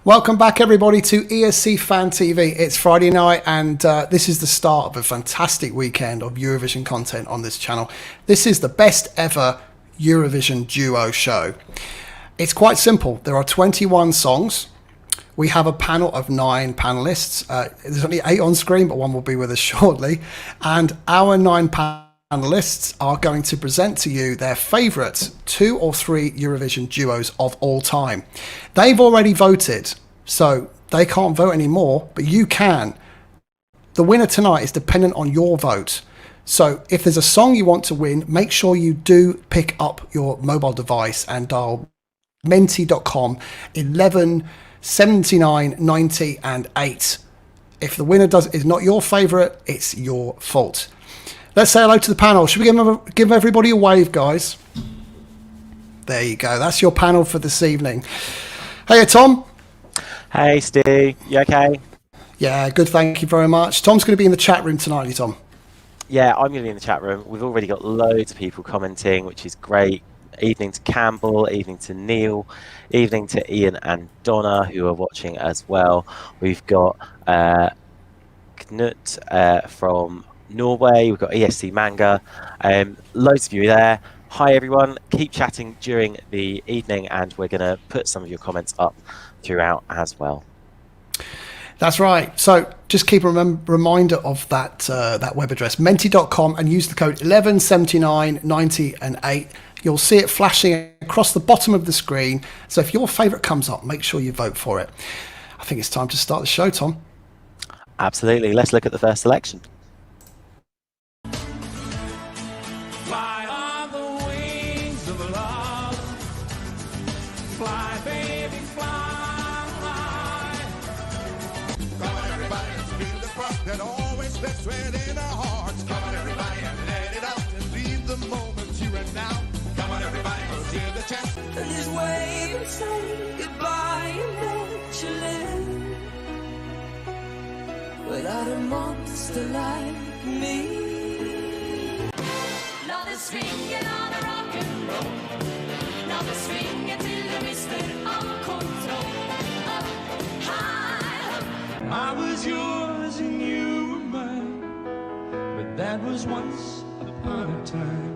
Welcome back, everybody, to ESC Fan TV. It's Friday night, and this is the start of a fantastic weekend of Eurovision content on this channel. This is the best ever Eurovision Duo show. It's quite simple. There are 21 songs. We have a panel of 9 panelists. There's only 8 on screen, but one will be with us shortly. And our 9 panelists are going to present to you their favourite 2 or 3 Eurovision duos of all time. They've already voted, so they can't vote anymore, but you can. The winner tonight is dependent on your vote. So if there's a song you want to win, make sure you do pick up your mobile device and dial menti.com 11 79 90 and 8. If the winner is not your favourite, it's your fault. Let's say hello to the panel. Should we give everybody a wave, guys? There you go. That's your panel for this evening. Hey, Tom. Hey, Stu. You okay? Yeah, good. Thank you very much. Tom's going to be in the chat room tonight, you, Tom? Yeah, I'm going to be in the chat room. We've already got loads of people commenting, which is great. Evening to Campbell, evening to Neil, evening to Ian and Donna, who are watching as well. We've got Knut from Norway. We've got ESC Manga. Loads of you there. Hi, everyone. Keep chatting during the evening, and we're going to put some of your comments up throughout as well. That's right. So just keep a reminder of that web address, menti.com, and use the code 11 79 90 and 8. You'll see it flashing across the bottom of the screen. So if your favourite comes up, make sure you vote for it. I think it's time to start the show, Tom. Absolutely. Let's look at the first selection. Fly on the wings of love. Fly, baby, fly. Come on, everybody, let's feel the spark that always slips right in our hearts. Come on, everybody, and let it out and leave the moment here and now. Come on, everybody, let's hear the chant. This way you say goodbye and let you live without a monster like me. La det svinga när rock and roll. La det svinga till du mister all kontroll. Up high. I was yours and you were mine, but that was once upon a time.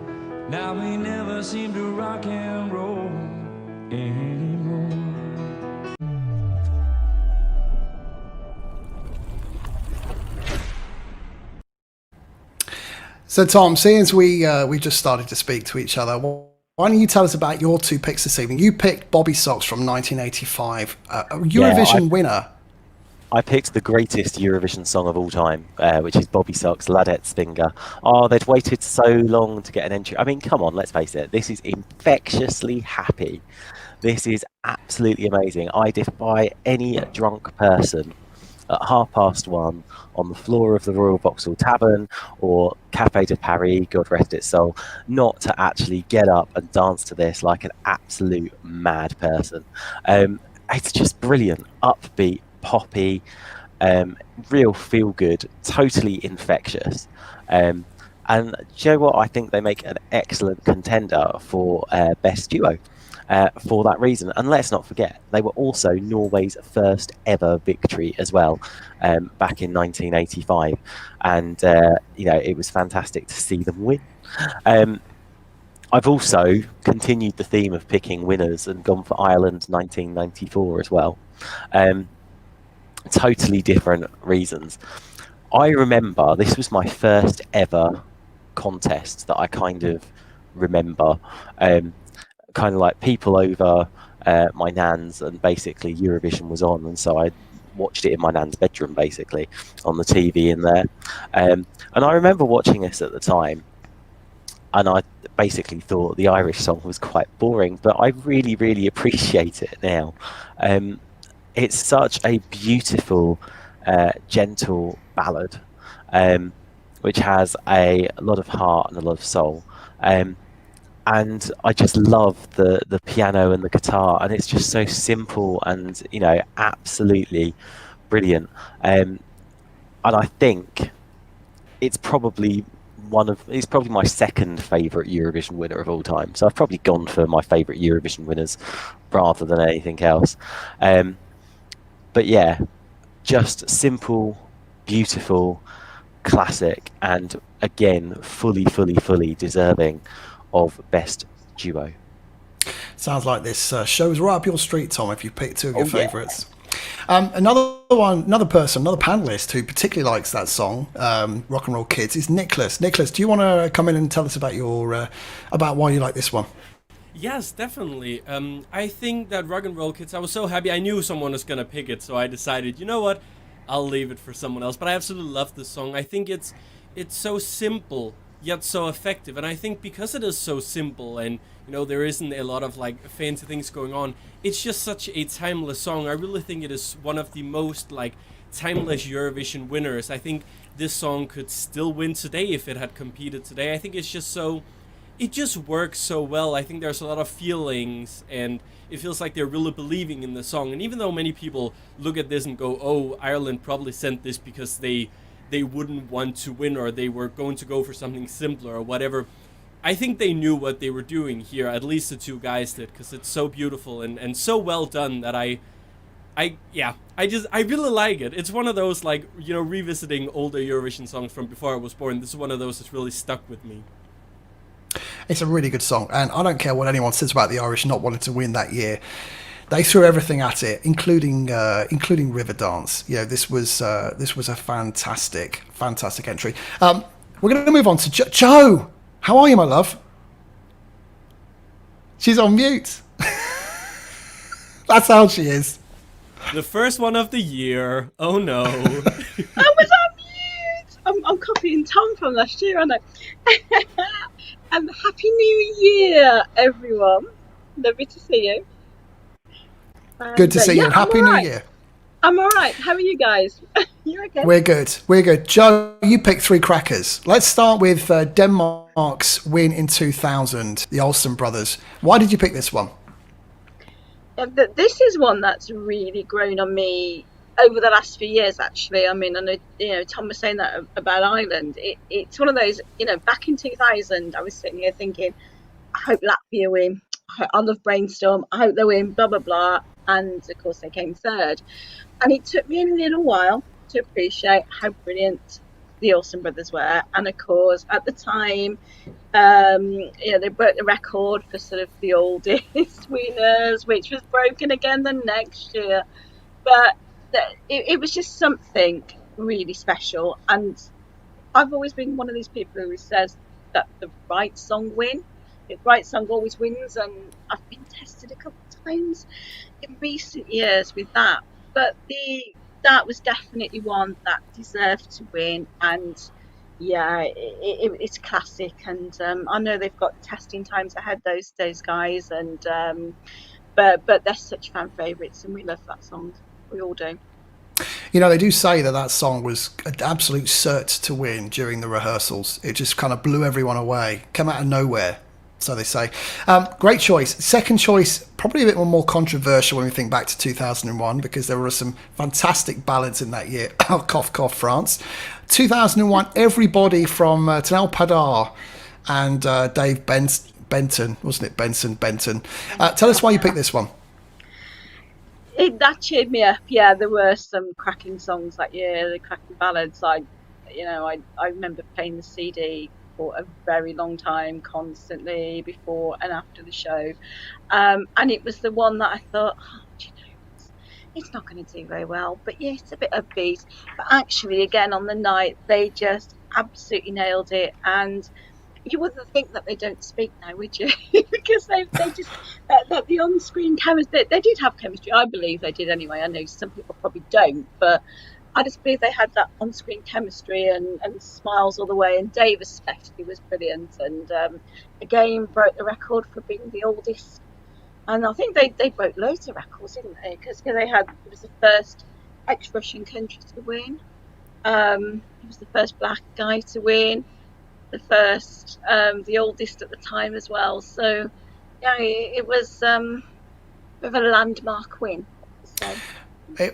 Now we never seem to rock and roll anymore. So, Tom, seeing as we just started to speak to each other, why don't you tell us about your 2 picks this evening? You picked Bobby Socks from 1985, a Eurovision winner. I picked the greatest Eurovision song of all time, which is Bobby Socks, Ladet's Finger. Oh, they'd waited so long to get an entry. I mean, come on, let's face it. This is infectiously happy. This is absolutely amazing. I defy any drunk person at 1:30 on the floor of the Royal Vauxhall Tavern or Café de Paris, God rest its soul, not to actually get up and dance to this like an absolute mad person. It's just brilliant, upbeat, poppy, real feel good, totally infectious. And do you know what? I think they make an excellent contender for best duo for that reason. And let's not forget, they were also Norway's first ever victory as well, back in 1985. And it was fantastic to see them win. I've also continued the theme of picking winners and gone for Ireland 1994 as well. Totally different reasons. I remember this was my first ever contest that I kind of remember, kind of like people over my nan's, and basically Eurovision was on, and so I watched it in my nan's bedroom basically on the TV in there, and I remember watching this at the time, and I basically thought the Irish song was quite boring, but I really, really appreciate it now. It's such a beautiful, gentle ballad, which has a lot of heart and a lot of soul. And I just love the piano and the guitar, and it's just so simple and, absolutely brilliant. And I think it's probably my second favourite Eurovision winner of all time. So I've probably gone for my favourite Eurovision winners rather than anything else. But yeah, just simple, beautiful, classic, and again, fully deserving of best duo. Sounds like this show's right up your street, Tom, if you picked two of your Oh, yeah. favourites. Another panelist who particularly likes that song, Rock and Roll Kids, is Nicholas. Nicholas, do you want to come in and tell us about your about why you like this one? Yes, definitely. I think that Rock and Roll Kids, I was so happy. I knew someone was going to pick it, so I decided, you know what? I'll leave it for someone else. But I absolutely love this song. I think it's so simple, yet so effective. And I think because it is so simple and, you know, there isn't a lot of, like, fancy things going on, it's just such a timeless song. I really think it is one of the most, like, timeless Eurovision winners. I think this song could still win today if it had competed today. I think it's just so... It just works so well. I think there's a lot of feelings, and it feels like they're really believing in the song. And even though many people look at this and go, oh, Ireland probably sent this because they wouldn't want to win, or they were going to go for something simpler or whatever, I think they knew what they were doing here, at least the two guys did, because it's so beautiful and so well done that I really like it. It's one of those, like, you know, revisiting older Eurovision songs from before I was born. This is one of those that's really stuck with me. It's a really good song, and I don't care what anyone says about the Irish not wanting to win that year. They threw everything at it, including River Dance. You know, this was a fantastic entry. We're going to move on to Joe. How are you, my love? She's on mute. That's how she is. The first one of the year. Oh no. I was on mute. I'm copying Tom from last year, aren't I? Happy New Year, everyone. Lovely to see you. Good to see you. Happy New right. Year. I'm all right. How are you guys? You okay? We're good. Joe, you picked three crackers. Let's start with Denmark's win in 2000, the Olsen brothers. Why did you pick this one? This is one that's really grown on me over the last few years, actually. I mean, I know, you know, Tom was saying that about Ireland. It's one of those, you know, back in 2000, I was sitting here thinking, I hope Latvia win. I love Brainstorm. I hope they win, blah, blah, blah. And, of course, they came third. And it took me a little while to appreciate how brilliant the Olsen brothers were. And, of course, at the time, you know, they broke the record for sort of the oldest winners, which was broken again the next year. But it was just something really special, and I've always been one of these people who says that the right song wins. The right song always wins, and I've been tested a couple of times in recent years with that. But that was definitely one that deserved to win, and yeah, it's classic. And I know they've got testing times ahead, those guys, and but they're such fan favourites, and we love that song. We all do. You know, they do say that song was an absolute cert to win during the rehearsals. It just kind of blew everyone away, came out of nowhere, so they say. Great choice. Second choice, probably a bit more controversial when we think back to 2001, because there were some fantastic ballads in that year. Cough, cough, France. 2001, everybody from Tanel Padar and Dave Benton, wasn't it? Benton. Tell us why you picked this one. That cheered me up. Yeah, there were some cracking songs that year, the cracking ballads. I remember playing the CD for a very long time, constantly, before and after the show. And it was the one that I thought, it's not going to do very well. But yeah, it's a bit upbeat. But actually, again, on the night, they just absolutely nailed it. And you wouldn't think that they don't speak now, would you? Because they just the on-screen chemistry. They did have chemistry. I believe they did anyway. I know some people probably don't, but I just believe they had that on-screen chemistry and smiles all the way. And Dave especially was brilliant, and again broke the record for being the oldest. And I think they broke loads of records, didn't they? Because it was the first ex-Russian country to win. He was the first black guy to win. The first, the oldest at the time as well. So, yeah, it was a bit of a landmark win. So.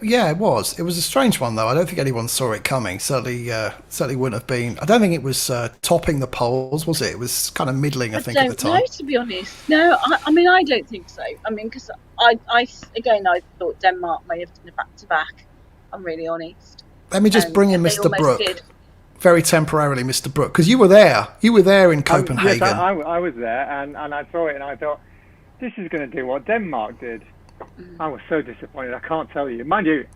Yeah, it was. It was a strange one, though. I don't think anyone saw it coming. Certainly wouldn't have been. I don't think it was topping the polls, was it? It was kind of middling, I think, at the don't time. know, to be honest. No, I mean, I don't think so. I mean, because I thought Denmark may have done a back-to-back. I'm really honest. Let me just bring in They Mr. almost Brook, did. very temporarily, Mr. Brook, because you were there. You were there in Copenhagen. Yes, I was there, and I saw it, and I thought, this is going to do what Denmark did. I was so disappointed. I can't tell you. Mind you,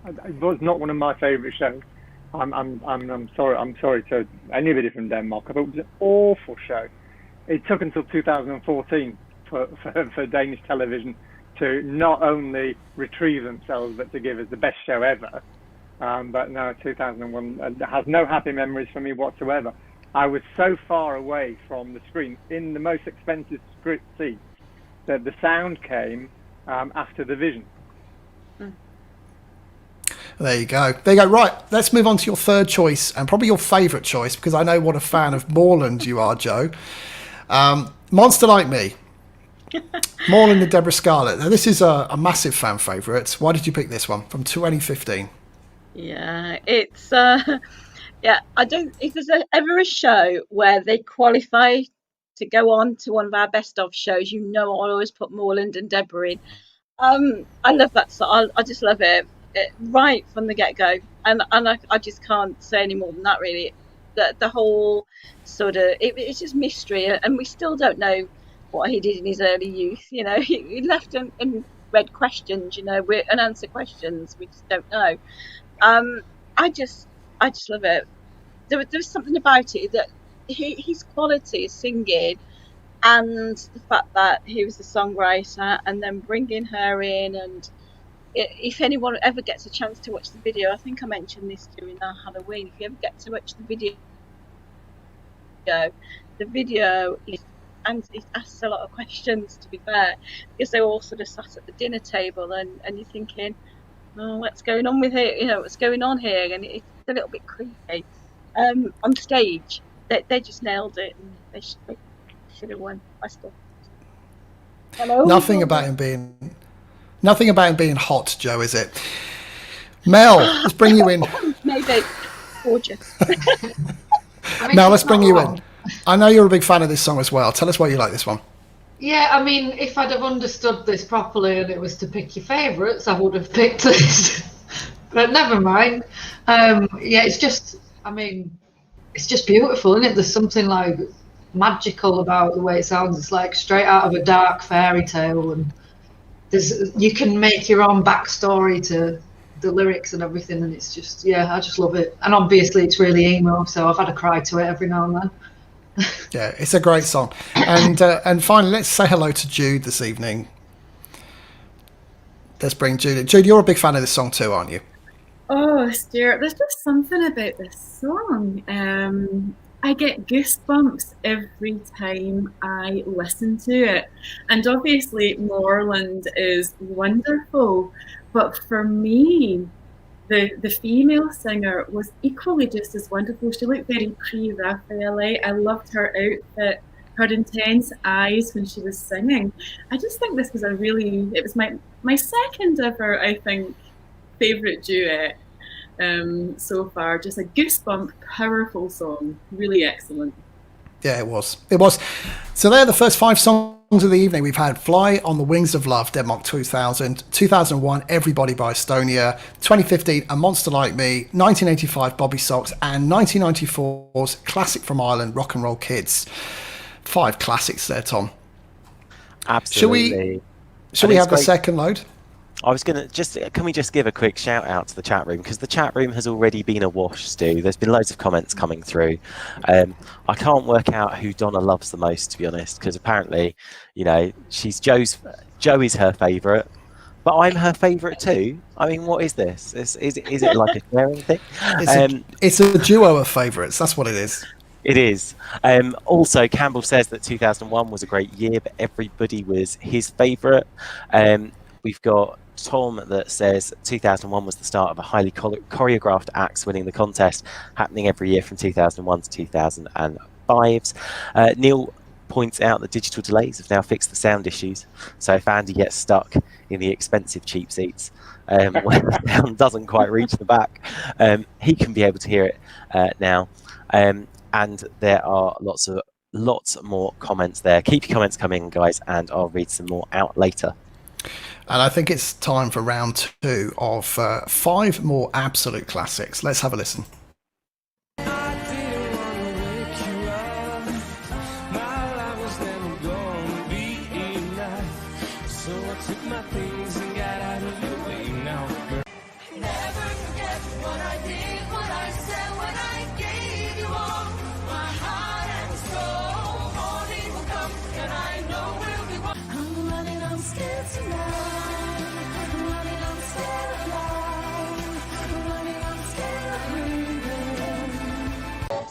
it was not one of my favourite shows. I'm sorry. I'm sorry to anybody from Denmark. I thought it was an awful show. It took until 2014 for Danish television to not only retrieve themselves, but to give us the best show ever. But no, 2001 has no happy memories for me whatsoever. I was so far away from the screen in the most expensive script seats that the sound came after the vision. There you go. There you go. Right, let's move on to your third choice, and probably your favourite choice, because I know what a fan of Moreland you are, Joe. Monster Like Me. Moreland and Deborah Scarlett. Now, this is a massive fan favourite. Why did you pick this one from 2015? Yeah, it's yeah. I don't. If there's ever a show where they qualify to go on to one of our best of shows, I'll always put Moreland and Deborah in. I love that song. I just love it right from the get go, and I just can't say any more than that. Really, the whole sort of it's just mystery, and we still don't know what he did in his early youth. You know, he left and read questions. You know, and answer questions. We just don't know. I just love it. There's something about it that his quality is singing, and the fact that he was the songwriter, and then bringing her in. And if anyone ever gets a chance to watch the video, I think I mentioned this during our Halloween. If you ever get to watch the video is, and it asks a lot of questions, to be fair, because they're all sort of sat at the dinner table, and you're thinking, oh, what's going on with it? You know, what's going on here? And it's a little bit creepy. On stage, they just nailed it, and they should have won. I still. Nothing about him being hot, Joe, is it? Mel, let's bring you in. Maybe gorgeous. Mel, let's bring you in. I know you're a big fan of this song as well. Tell us why you like this one. Yeah, I mean, if I'd have understood this properly and it was to pick your favourites, I would have picked this. But never mind. Yeah, it's just beautiful, isn't it? There's something like magical about the way it sounds. It's like straight out of a dark fairy tale, and you can make your own backstory to the lyrics and everything, and it's just, I just love it. And obviously it's really emo, so I've had a cry to it every now and then. Yeah, it's a great song. And finally, let's say hello to Jude this evening. Let's bring Jude in. Jude, you're a big fan of this song too, aren't you? Oh, Stuart, there's just something about this song. I get goosebumps every time I listen to it. And obviously, Moreland is wonderful. But for me, the female singer was equally just as wonderful. She looked very pre-Raphaelite. I loved her outfit, her intense eyes when she was singing. I just think this was it was my second ever, I think, favourite duet so far. Just a goosebump, powerful song. Really excellent. Yeah, it was. So they're the first 5 songs of the evening. We've had Fly on the Wings of Love, Denmark 2000, 2001, Everybody by Estonia, 2015, A Monster Like Me, 1985, Bobby Socks, and 1994's classic from Ireland, Rock and Roll Kids. 5 classics there, Tom. Absolutely. Shall we have the second load? I was going to can we just give a quick shout out to the chat room, because the chat room has already been awash, Stu. There's been loads of comments coming through. I can't work out who Donna loves the most, to be honest, because apparently, Joe is her favourite, but I'm her favourite too. I mean, what is this? Is it like a sharing thing? It's a duo of favourites. That's what it is. It is. Also, Campbell says that 2001 was a great year, but everybody was his favourite. We've got Tom that says 2001 was the start of a highly choreographed acts winning the contest, happening every year from 2001 to 2005. Neil points out that digital delays have now fixed the sound issues. So if Andy gets stuck in the expensive cheap seats when the sound doesn't quite reach the back, he can be able to hear it now. And there are lots more comments there. Keep your comments coming, guys, and I'll read some more out later. And I think it's time for round 2 of 5 more absolute classics. Let's have a listen. Never forget what I did, what I said when I gave you all my heart and soul. Morning will come, and I know we'll be one. I'm running on scared tonight. I'm running on scared alive. I'm running on scared breathing.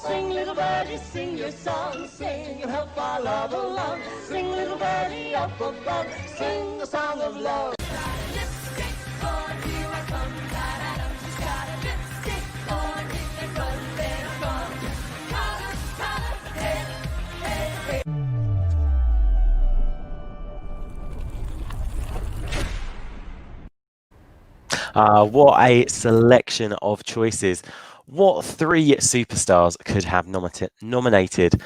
Sing, little birdie, sing your song. Sing and help our love along. Sing, little birdie, up above. Sing the song of love. Lipstick on you, I come. She's got a lipstick on in the front there from. Color, hey, hey, hey. What a selection of choices. What 3 superstars could have nominated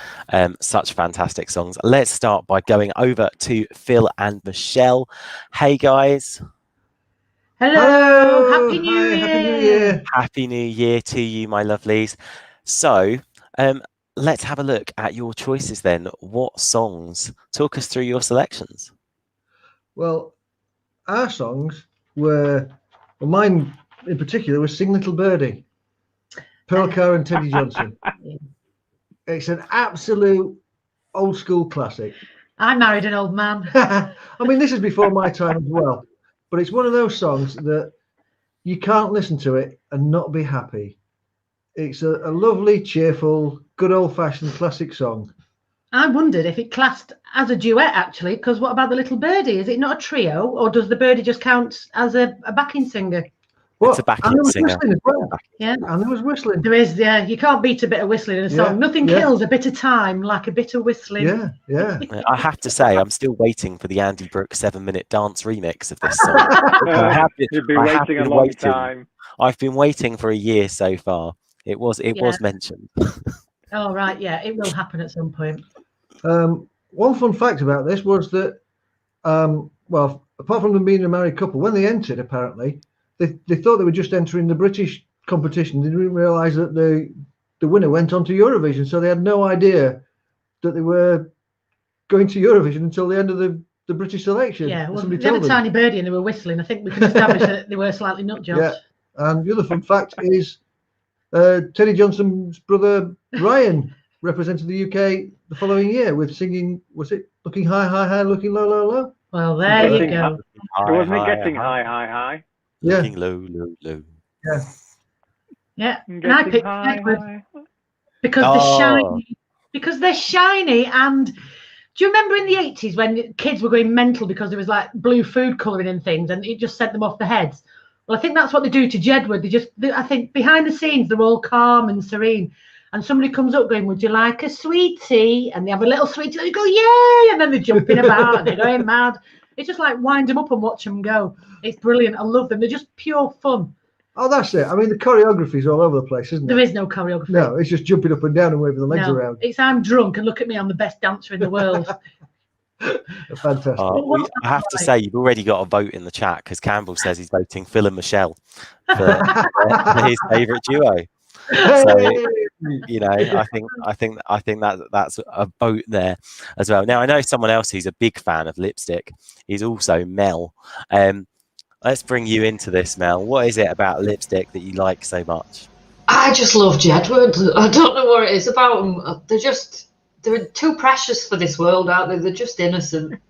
such fantastic songs? Let's start by going over to Phil and Michelle. Hey, guys. Hello. Happy New Year. Happy New Year. Happy New Year to you, my lovelies. So, let's have a look at your choices then. What songs? Talk us through your selections. Well, our songs were, well, mine in particular was Sing Little Birdie, Pearl Carr and Teddy Johnson. It's an absolute old school classic. I married an old man. I mean, this is before my time as well, but it's one of those songs that you can't listen to it and not be happy. It's a lovely, cheerful, good old-fashioned classic song. I wondered if it classed as a duet, actually, because what about the little birdie? Is it not a trio, or does the birdie just count as a backing singer? Well, It's a backing and there was singer. whistling as well. Yeah. And there was whistling. There is, yeah. You can't beat a bit of whistling in a song. Yeah, Nothing yeah. kills a bit of time like a bit of whistling. Yeah, yeah. I have to say, I'm still waiting for the Andy Brooks 7-minute dance remix of this song. I have been, You've been I have waiting a been long waiting. time. I've been waiting for a year so far. It was mentioned. Oh, right, yeah. It will happen at some point. One fun fact about this was that, well, apart from them being a married couple, when they entered, apparently, they thought they were just entering the British competition. They didn't realise that the winner went on to Eurovision, so they had no idea that they were going to Eurovision until the end of the British selection. Yeah, well, Somebody they had told a them. tiny birdie and they were whistling. I think we can establish that they were slightly nut jobs. Yeah, and the other fun fact is Teddy Johnson's brother Ryan represented the UK the following year with singing, was it Looking High, High, High, Looking Low, Low, Low? Well, there you Looking go. Wasn't it getting high, high, high? Yeah. Looking low, low, low. Yeah. Yeah, and I Getting picked high, Edward high. because Oh. they're shiny. Because they're shiny, and do you remember in the 80s when kids were going mental because there was like blue food colouring and things, and it just sent them off their heads? Well, I think that's what they do to Jedward. I think behind the scenes they're all calm and serene, and somebody comes up going, "Would you like a sweetie?" And they have a little sweetie, and they go, "Yay!" And then they're jumping about and they're going mad. It's just like wind them up and watch them go. It's brilliant. I love them. They're just pure fun. Oh, that's it. I mean, the choreography is all over the place, isn't it? There is no choreography. No, it's just jumping up and down and waving the legs No, around. it's I'm drunk and look at me, I'm the best dancer in the world. Fantastic. I have to say, you've already got a vote in the chat because Campbell says he's voting Phil and Michelle for his favourite duo. So, you know, I think that's a vote there as well. Now, I know someone else who's a big fan of Lipstick is also Mel. Let's bring you into this, Mel. What is it about Lipstick that you like so much? I just love Jedward. I don't know what it is about them. They're too precious for this world, aren't they? They're just innocent.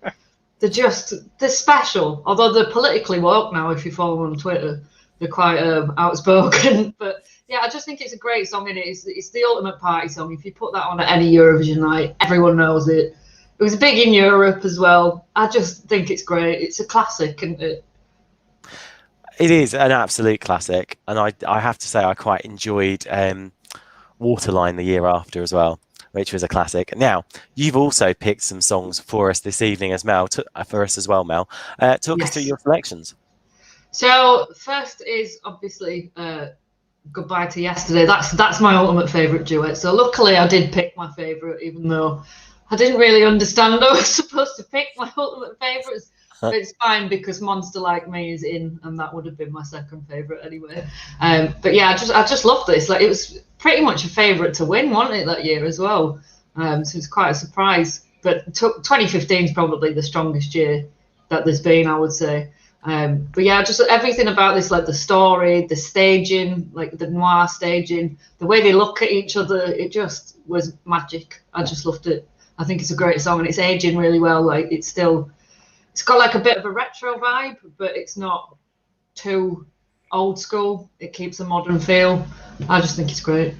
They're special. Although they're politically woke now, if you follow them on Twitter, they're quite outspoken. But yeah, I just think it's a great song, and it's the ultimate party song. If you put that on at any Eurovision night, everyone knows it. It was big in Europe as well. I just think it's great. It's a classic, isn't it? It is an absolute classic, and I have to say I quite enjoyed Waterline the year after as well. which was a classic. Now, you've also picked some songs for us this evening as Mel, for us as well, Mel. Talk us through your selections. So first is obviously Goodbye to Yesterday. That's my ultimate favourite duet. So luckily I did pick my favourite, even though I didn't really understand I was supposed to pick my ultimate favourites. But it's fine because Monster Like Me is in, and that would have been my second favourite anyway. But yeah, I just love this. Like, it was pretty much a favourite to win, wasn't it, that year as well? So it's quite a surprise. But 2015 is probably the strongest year that there's been, I would say. But yeah, just everything about this, like the story, the staging, like the noir staging, the way they look at each other, it just was magic. I just loved it. I think it's a great song, and it's aging really well. Like, it's got like a bit of a retro vibe, but it's not too old school. It keeps a modern feel. I just think it's great.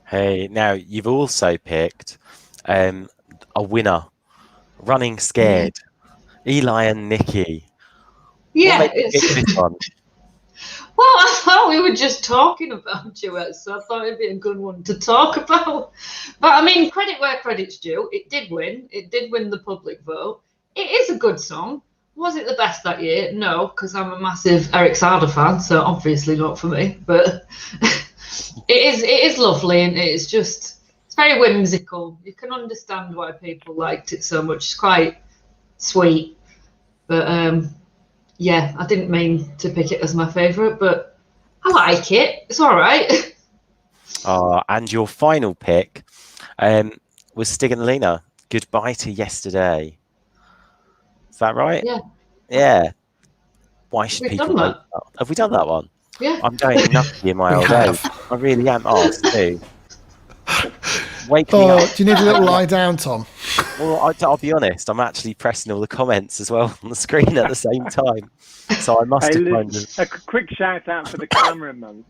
Hey, now you've also picked a winner, Running Scared, Eli and Nikki. Yeah, What made you pick this one? Well, I thought we were just talking about duets, so I thought it'd be a good one to talk about. But I mean, credit where credit's due. It did win. It did win the public vote. It is a good song. Was it the best that year? No, because I'm a massive Eric Saada fan, so obviously not for me. But it is lovely, and it's very whimsical. You can understand why people liked it so much. It's quite sweet. But yeah, I didn't mean to pick it as my favourite, but I like it. It's all right. And your final pick was Stig and Lena, Goodbye to Yesterday. Is that right? Yeah. Yeah. Why should We've people done know that. that? Have we done that one? Yeah. I'm going nutty in my old age. I really am asked too. Wake me Oh, up. do you need a little lie down, Tom? Well, I'll be honest. I'm actually pressing all the comments as well on the screen at the same time, so I must have kind of. A quick shout out for the cameraman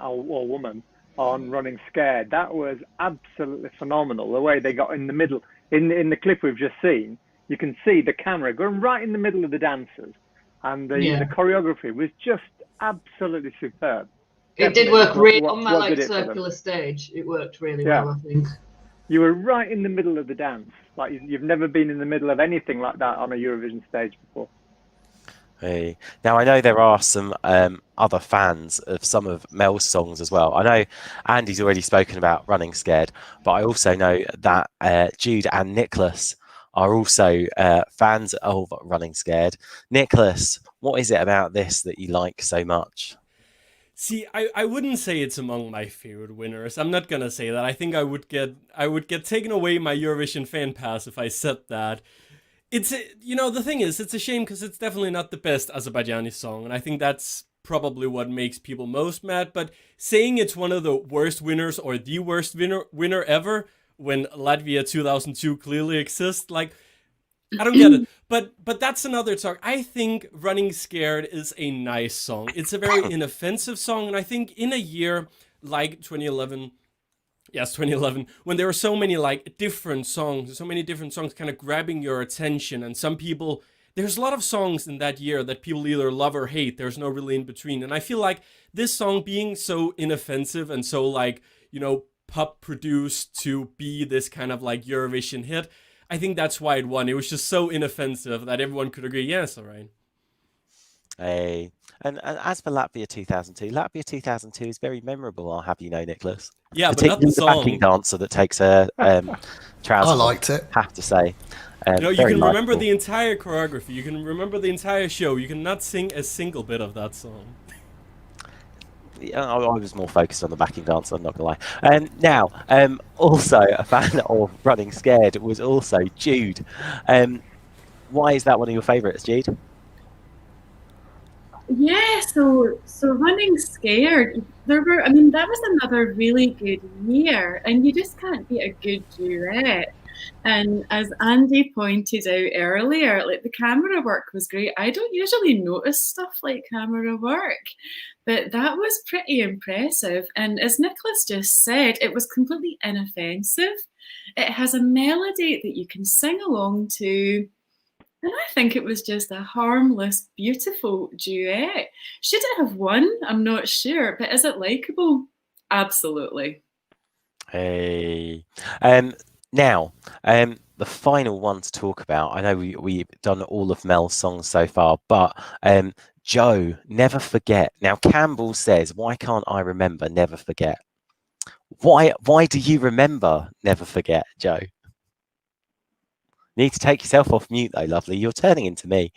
or woman on Running Scared. That was absolutely phenomenal. The way they got in the middle in the clip we've just seen, you can see the camera going right in the middle of the dancers, and the choreography was just absolutely superb. It did work really on that like circular stage. It worked really well, I think. You were right in the middle of the dance. Like, you've never been in the middle of anything like that on a Eurovision stage before. Hey. Now, I know there are some other fans of some of Mel's songs as well. I know Andy's already spoken about Running Scared, but I also know that Jude and Nicholas are also fans of Running Scared. Nicholas, what is it about this that you like so much? See, I wouldn't say it's among my favorite winners. I'm not gonna say that. I think I would get taken away my Eurovision fan pass if I said that. It's the thing is, it's a shame because it's definitely not the best Azerbaijani song, and I think that's probably what makes people most mad. But saying it's one of the worst winners or the worst winner ever, when Latvia 2002 clearly exists, like, I don't get it. But that's another talk. I think Running Scared is a nice song. It's a very inoffensive song, and I think in a year like 2011, when there were so many like different songs kind of grabbing your attention, and some people, there's a lot of songs in that year that people either love or hate. There's no really in between. And I feel like this song being so inoffensive and so like, pop produced to be this kind of like Eurovision hit, I think that's why it won. It was just so inoffensive that everyone could agree, yes, all right. Hey, and as for Latvia 2002 is very memorable, I'll have you know, Nicholas. Yeah, but not the song. Backing dancer that takes a trousers. I liked it. Have to say. You can remember the entire choreography. You can remember the entire show. You cannot sing a single bit of that song. I was more focused on the backing dancer, I'm not gonna lie. Now, also a fan of Running Scared was also Jude. Why is that one of your favourites, Jude? Yeah, so Running Scared, that was another really good year, and you just can't beat a good duet. And as Andy pointed out earlier, like, the camera work was great. I don't usually notice stuff like camera work, but that was pretty impressive. And as Nicholas just said, it was completely inoffensive. It has a melody that you can sing along to. And I think it was just a harmless, beautiful duet. Should it have won? I'm not sure. But is it likeable? Absolutely. Hey. Now, the final one to talk about. I know we've done all of Mel's songs so far, but Joe, Never Forget. Now, Campbell says, "Why can't I remember Never Forget?" Why do you remember Never Forget, Joe? You need to take yourself off mute, though, lovely. You're turning into me.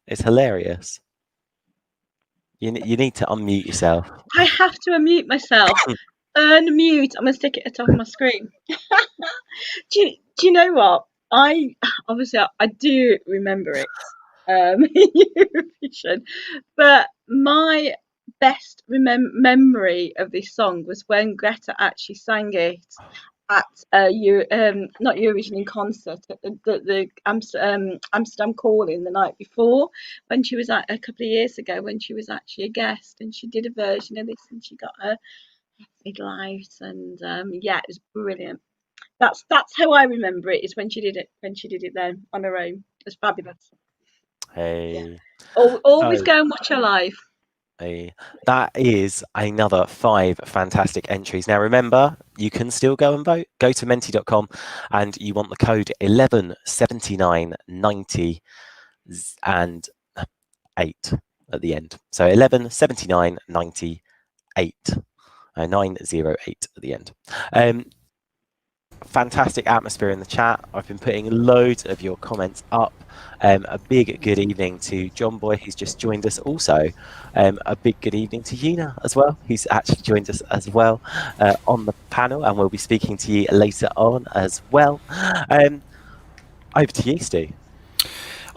It's hilarious. You need to unmute yourself. I have to unmute myself. Unmute. I'm gonna stick it at the top of my screen. do you know what? I do remember it. Eurovision, but my best memory of this song was when Greta actually sang it at not Eurovision in concert at the Amsterdam Calling the night before, when she was a couple of years ago, when she was actually a guest, and she did a version of this, and she got her big lights, and yeah, it was brilliant. That's how I remember it, is when she did it then on her own. It was fabulous. Hey. Always go and watch her live. Hey. That is another 5 fantastic entries. Now remember, you can still go and vote. Go to menti.com and you want the code 117990 and 8 at the end. So 117998. 908 at the end. Fantastic atmosphere in the chat. I've been putting loads of your comments up. A big good evening to John Boy, who's just joined us also. A big good evening to Yuna as well, who's actually joined us as well on the panel, and we'll be speaking to you later on as well. Over to you, Stu.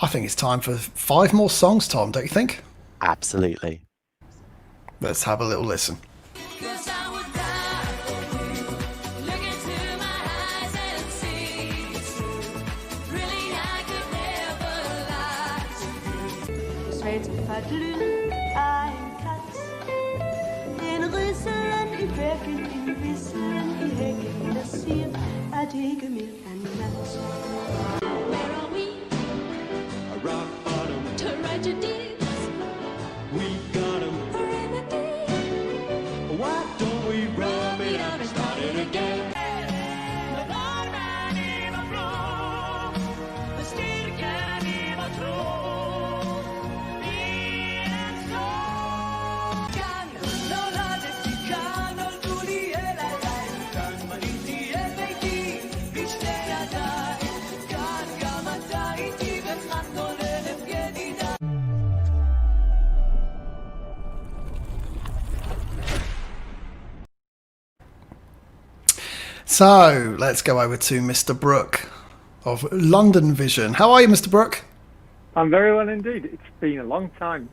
I think it's time for 5 more songs, Tom, don't you think? Absolutely. Let's have a little listen. Ein Katz, in Rüsselen, i bækken, i visselen, i hækken, der siger, at ikke mere end nat. Where are we? A rock bottom, Tragedies, we got 'em. remedy. Why don't we rub it out and start it again? The blind man in the floor, the skin can even throw. So let's go over to Mr. Brooke of London Vision. How are you, Mr. Brooke? I'm very well indeed. It's been a long time.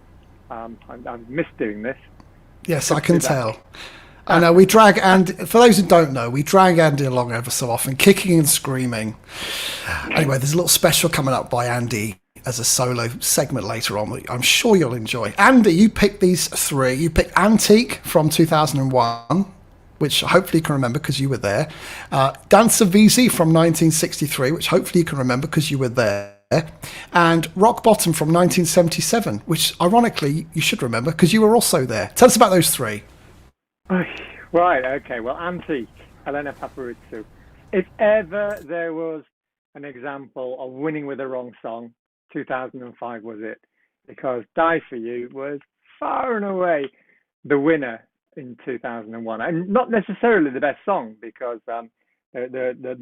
I've missed doing this. Yes, I can tell. I know we drag Andy. For those who don't know, we drag Andy along ever so often, kicking and screaming. Anyway, there's a little special coming up by Andy as a solo segment later on, which I'm sure you'll enjoy. Andy, you picked these 3. You picked Antique from 2001, which hopefully you can remember because you were there. Danza Visi from 1963, which hopefully you can remember because you were there. And Rock Bottom from 1977, which ironically you should remember because you were also there. Tell us about those 3. Right, okay. Well, Antique, Helena Paparizou. If ever there was an example of winning with the wrong song, 2005 was it. Because Die For You was far and away the winner in 2001, and not necessarily the best song, because the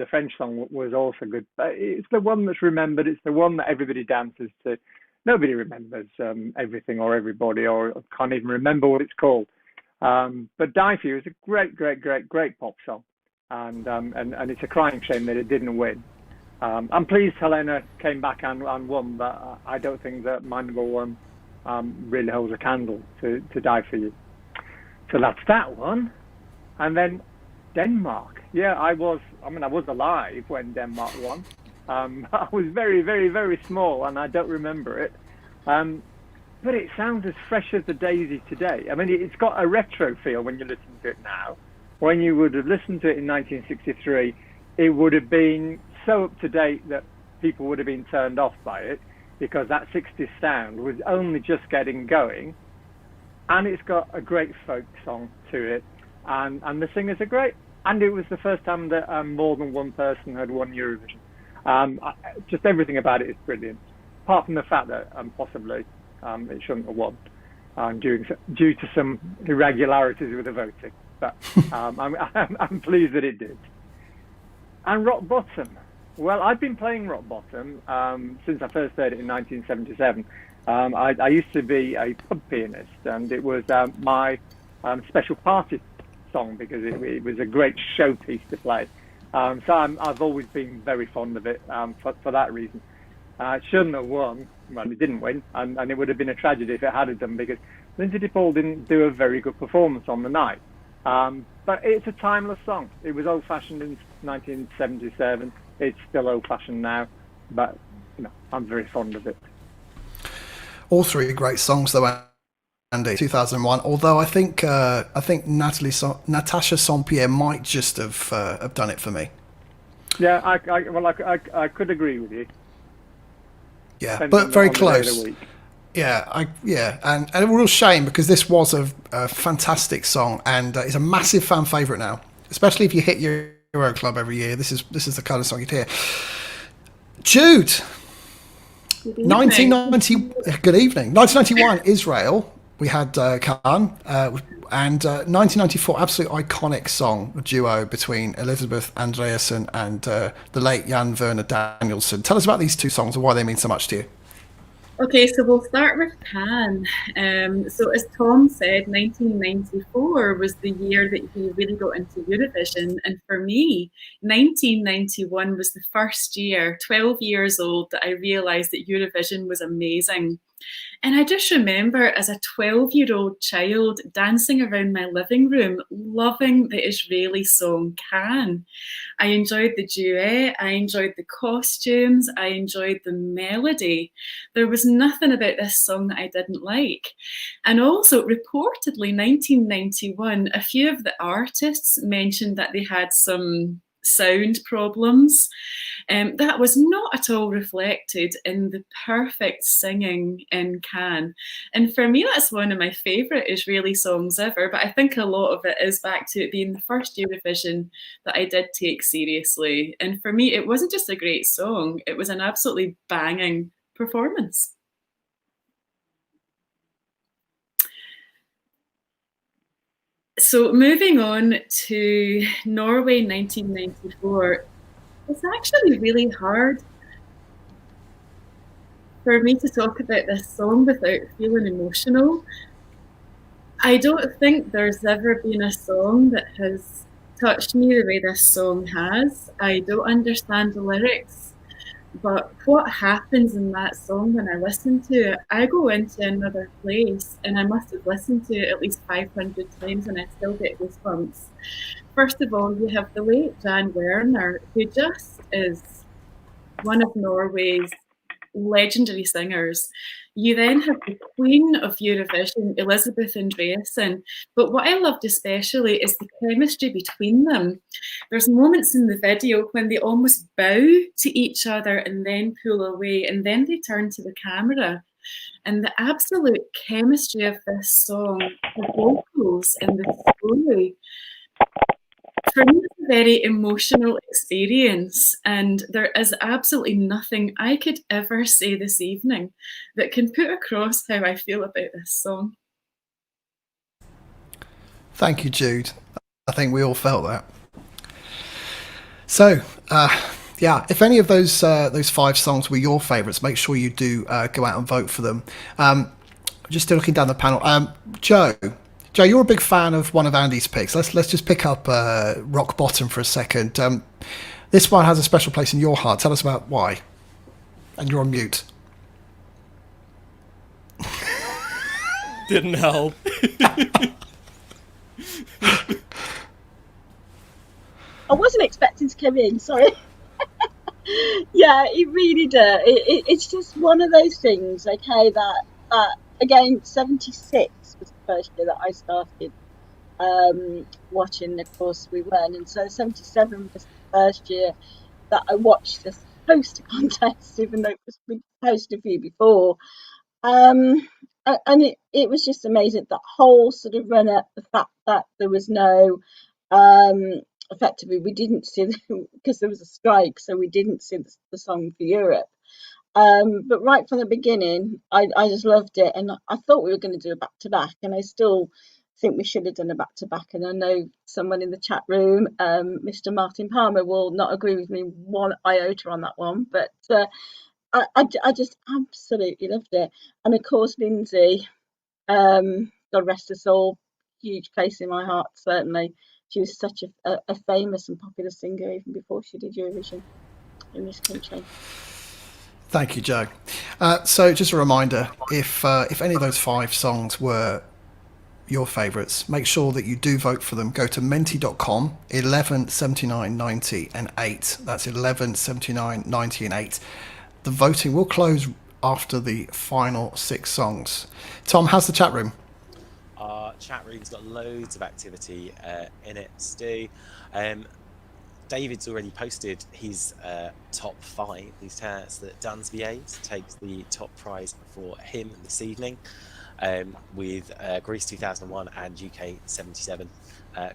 French song was also good, but it's the one that's remembered. It's the one that everybody dances to. Nobody remembers everything or everybody, or can't even remember what it's called. But Die For You is a great pop song, and it's a crying shame that it didn't win. I'm pleased Helena came back and won, but I don't think that my number one really holds a candle to Die For You. So that's that one. And then Denmark. Yeah, I was alive when Denmark won. I was very small and I don't remember it. But it sounds as fresh as the daisy today. I mean, it's got a retro feel when you listen to it now. When you would have listened to it in 1963, it would have been so up to date that people would have been turned off by it, because that 60s sound was only just getting going. And it's got a great folk song to it, and the singers are great. and it was the first time that more than one person had won Eurovision. Just everything about it is brilliant, apart from the fact that possibly it shouldn't have won due to some irregularities with the voting. But I'm pleased that it did. And Rock Bottom. Well, I've been playing Rock Bottom since I first heard it in 1977. I used to be a pub pianist, and it was my special party song because it was a great showpiece to play. So I've always been very fond of it for that reason. It shouldn't have won. Well, it didn't win, and it would have been a tragedy if it had done because Lindsay DePaul didn't do a very good performance on the night. But it's a timeless song. It was old-fashioned in 1977. It's still old-fashioned now, but I'm very fond of it. All three great songs, though, Andy. 2001. Although I think Natasha Saint-Pierre might just have done it for me. Yeah, I could agree with you. Yeah, Depends but very on the day of the close. week. Yeah, and a real shame because this was a fantastic song and it's a massive fan favourite now, especially if you hit your Euro Club every year. This is the kind of song you'd hear. Jude, 1990. Good evening. 1991, Israel. We had Khan, and 1994, absolute iconic song, a duo between Elizabeth Andreasen and the late Jan Werner Danielson. Tell us about these two songs and why they mean so much to you. Okay, so we'll start with Can. So as Tom said, 1994 was the year that he really got into Eurovision. And for me, 1991 was the first year, 12 years old, that I realised that Eurovision was amazing. And I just remember as a 12-year-old child dancing around my living room, loving the Israeli song Can. I enjoyed the duet, I enjoyed the costumes, I enjoyed the melody. There was nothing about this song that I didn't like. And also, reportedly, 1991, a few of the artists mentioned that they had some sound problems. That was not at all reflected in the perfect singing in Can. And for me, that's one of my favourite Israeli songs ever. But I think a lot of it is back to it being the first Eurovision that I did take seriously. And for me, it wasn't just a great song, it was an absolutely banging performance. So moving on to Norway 1994, it's actually really hard for me to talk about this song without feeling emotional. I don't think there's ever been a song that has touched me the way this song has. I don't understand the lyrics, but what happens in that song when I listen to it, I go into another place, and I must have listened to it at least 500 times and I still get goosebumps. First of all, you have the late Jan Werner, who just is one of Norway's legendary singers. You then have the queen of Eurovision, Elizabeth Andreasen. But what I loved especially is the chemistry between them. There's moments in the video when they almost bow to each other and then pull away, and then they turn to the camera. And the absolute chemistry of this song, the vocals and the story, for me, it's a very emotional experience, and there is absolutely nothing I could ever say this evening that can put across how I feel about this song. Thank you, Jude. I think we all felt that. So, yeah, if any of those 5 songs were your favourites, make sure you do go out and vote for them. Just still looking down the panel. Joe, you're a big fan of one of Andy's picks. Let's just pick up Rock Bottom for a second. This one has a special place in your heart. Tell us about why. And you're on mute. Didn't help. I wasn't expecting to come in, sorry. Yeah, it really does. It's just one of those things, okay, that again, 76 was the first year that I started watching. Of course, we weren't, and so 77 was the first year that I watched this poster contest, even though we posted a few before. And it was just amazing, that whole sort of run up, the fact that there was no effectively we didn't see because there was a strike, so we didn't see the song for Europe. But right from the beginning, I just loved it, and I thought we were going to do a back to back, and I still think we should have done a back to back. And I know someone in the chat room, Mr. Martin Palmer, will not agree with me one iota on that one, but I just absolutely loved it. And of course, Lindsay, God rest her soul, huge place in my heart, certainly. She was such a famous and popular singer even before she did Eurovision in this country. Thank you, Joe. So just a reminder, if any of those 5 songs were your favourites, make sure that you do vote for them. Go to menti.com, 11 79 90 and 8. That's 11 79 90 and 8. The voting will close after the final 6 songs. Tom, how's the chat room? Our chat room's got loads of activity in it, Stu. David's already posted his top 5. He's telling us that Dansby takes the top prize for him this evening, with Greece 2001 and UK 77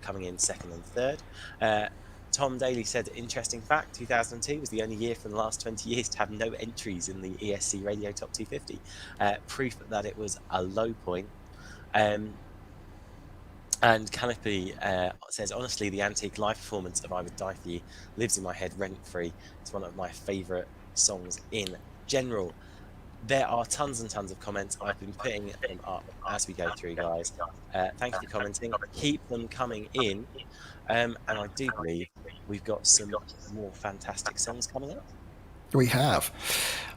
coming in 2nd and 3rd. Tom Daly said, interesting fact, 2002 was the only year from the last 20 years to have no entries in the ESC Radio Top 250. Proof that it was a low point. And Canopy says, honestly, the antique live performance of I Would Die For You lives in my head rent-free. It's one of my favourite songs in general. There are tons and tons of comments. I've been putting them up as we go through, guys. Thank you for commenting. Keep them coming in. And I do believe we've got some more fantastic songs coming up. We have.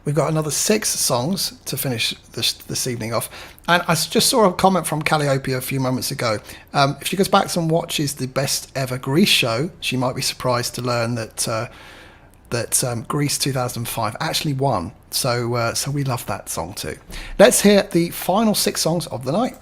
We've got another 6 songs to finish this evening off. And I just saw a comment from Calliope a few moments ago. If she goes back and watches the best ever Greece show, she might be surprised to learn that Greece 2005 actually won. So we love that song too. Let's hear the final 6 songs of the night.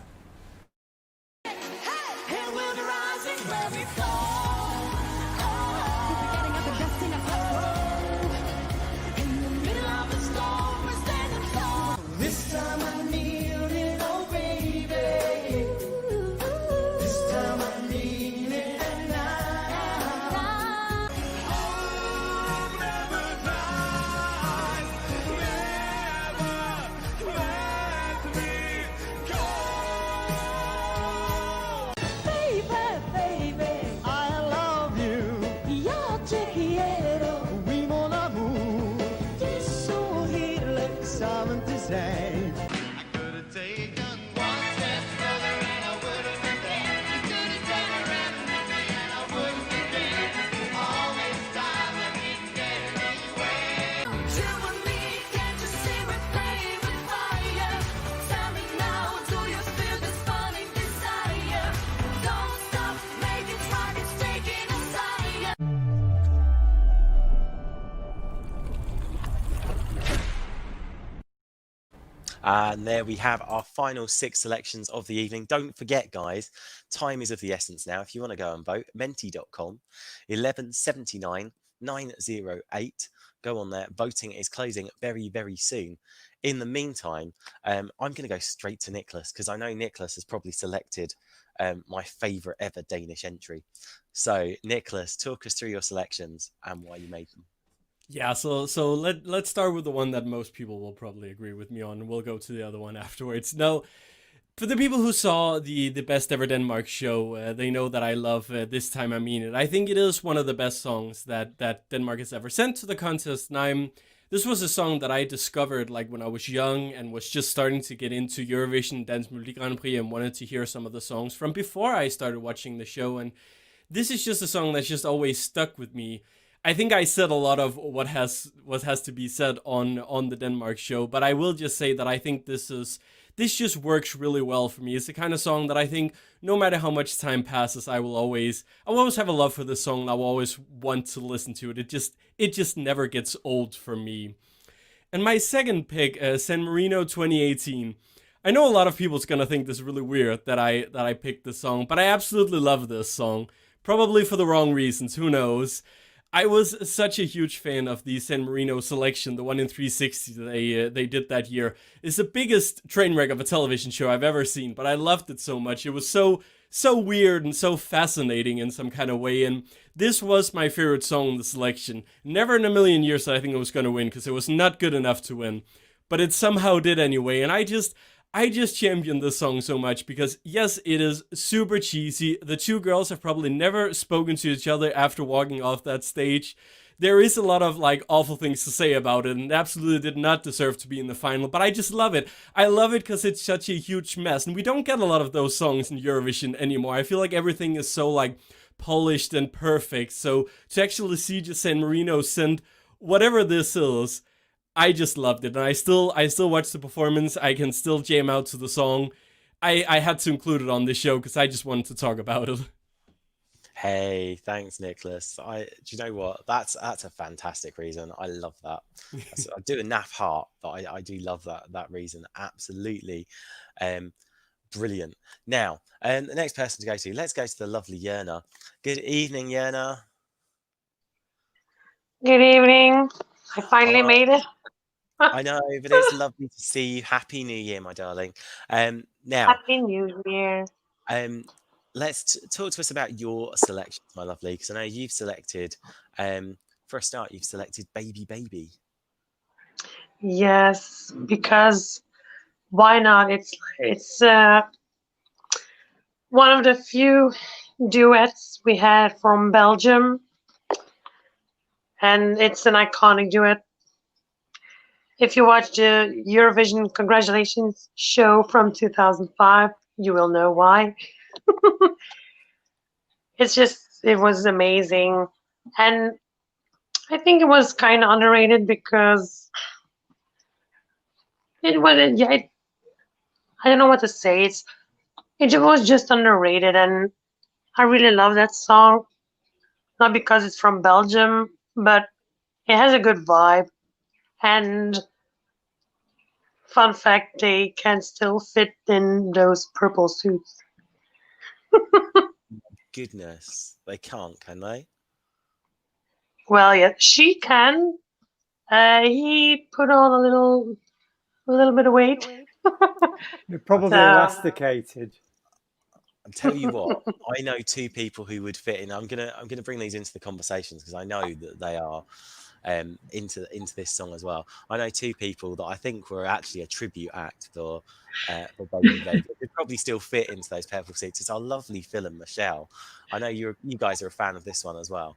And there we have our final 6 selections of the evening. Don't forget, guys, time is of the essence now. If you want to go and vote, menti.com, 11 79 908. Go on there. Voting is closing very, very soon. In the meantime, I'm going to go straight to Nicholas, because I know Nicholas has probably selected my favourite ever Danish entry. So, Nicholas, talk us through your selections and why you made them. Yeah, so let's start with the one that most people will probably agree with me on, and we'll go to the other one afterwards. Now, for the people who saw the Best Ever Denmark show, they know that I love This Time I Mean It. I think it is one of the best songs that Denmark has ever sent to the contest, and this was a song that I discovered like when I was young and was just starting to get into Eurovision Dance Melodi Grand Prix and wanted to hear some of the songs from before I started watching the show, and this is just a song that's just always stuck with me. I think I said a lot of what has to be said on the Denmark show, but I will just say that I think this just works really well for me. It's the kind of song that I think no matter how much time passes, I will always have a love for this song, and I will always want to listen to it. It just never gets old for me. And my second pick, San Marino 2018. I know a lot of people's gonna think this is really weird that I picked this song, but I absolutely love this song. Probably for the wrong reasons, who knows? I was such a huge fan of the San Marino selection, the one in 360 they did that year. It's the biggest train wreck of a television show I've ever seen, but I loved it so much. It was so so weird and so fascinating in some kind of way. And this was my favorite song in the selection. Never in a million years that I think it was going to win, because it was not good enough to win, but it somehow did anyway. And I just championed this song so much because, yes, it is super cheesy. The two girls have probably never spoken to each other after walking off that stage. There is a lot of like awful things to say about it, and absolutely did not deserve to be in the final, but I just love it. I love it because it's such a huge mess, and we don't get a lot of those songs in Eurovision anymore. I feel like everything is so like polished and perfect, so to actually see just San Marino send whatever this is, I just loved it, and I still watch the performance. I can still jam out to the song. I had to include it on this show because I just wanted to talk about it. Hey, thanks, Nicholas. Do you know what? That's a fantastic reason. I love that. I do a naff heart, but I do love that reason. Absolutely, brilliant. Now, the next person to go to. Let's go to the lovely Yerna. Good evening, Yerna. Good evening. I finally made it. I know, but it's lovely to see you. Happy New Year, my darling. Now, Happy New Year. Let's talk to us about your selections, my lovely, because I know you've selected, for a start, you've selected Baby Baby. Yes, because why not? It's one of the few duets we had from Belgium, and it's an iconic duet. If you watch the Eurovision Congratulations show from 2005, you will know why. It was amazing, and I think it was kind of underrated because it wasn't. Yeah, I don't know what to say. It was just underrated, and I really love that song. Not because it's from Belgium, but it has a good vibe. And fun fact, they can still fit in those purple suits. Goodness, they can't, can they? Well, yeah, she can. He put on a little bit of weight. They're probably elasticated. I'll tell you what, I know two people who would fit in. I'm gonna bring these into the conversations because I know that they are into this song as well. I know two people that I think were actually a tribute act for Baby Baby. They'd probably still fit into those purple suits. It's our lovely Phil and Michelle. I know you guys are a fan of this one as well.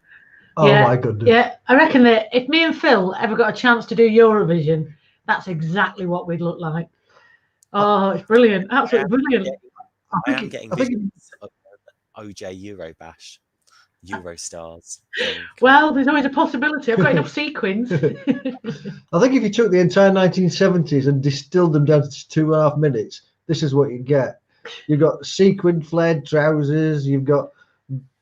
Oh my goodness. Yeah, I reckon that if me and Phil ever got a chance to do Eurovision, that's exactly what we'd look like. Oh, it's brilliant. Absolutely brilliant. I am getting visions of OJ Eurobash, Eurostars. Well, there's always a possibility. I've got enough sequins. I think if you took the entire 1970s and distilled them down to 2.5 minutes, this is what you get. You've got sequin flared trousers, you've got